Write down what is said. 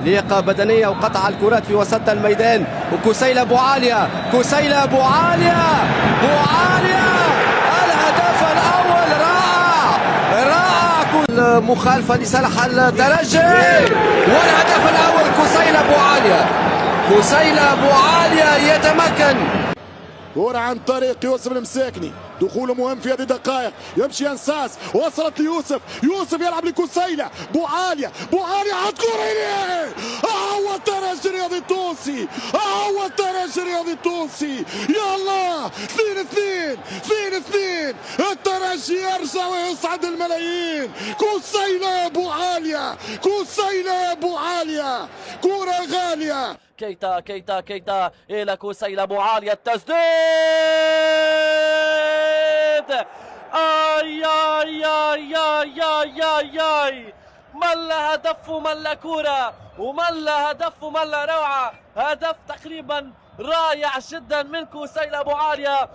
لياقة بدنية وقطع الكرات في وسط الميدان. وكسيلة أبو عالية، كسيلة أبو عالية، الهدف الأول رائع رائع. المخالفة لصالح الترجي والهدف الأول كسيلة أبو عالية. كسيلة أبو عالية يتمكن. كرة عن طريق يوسف المساكني، دخوله مهم في هذه الدقائق، يمشي انساس، وصلت ليوسف، يوسف يلعب لكسيلة، بو عالية عاد كرة إليه، هو الترجي الرياضي التونسي، هو الترجي الرياضي التونسي، يا الله 2-2 الترجي يرجع ويصعد الملايين. كسيلة أبو عالية، كسيلة أبو عالية، كرة غالية. كيتا إلى كسيلة أبو عالية، التسديد. آي ملا هدف وملا كورة وملا هدف وملا روعة. هدف تقريبا رائع جدا من كسيلة أبو عالية.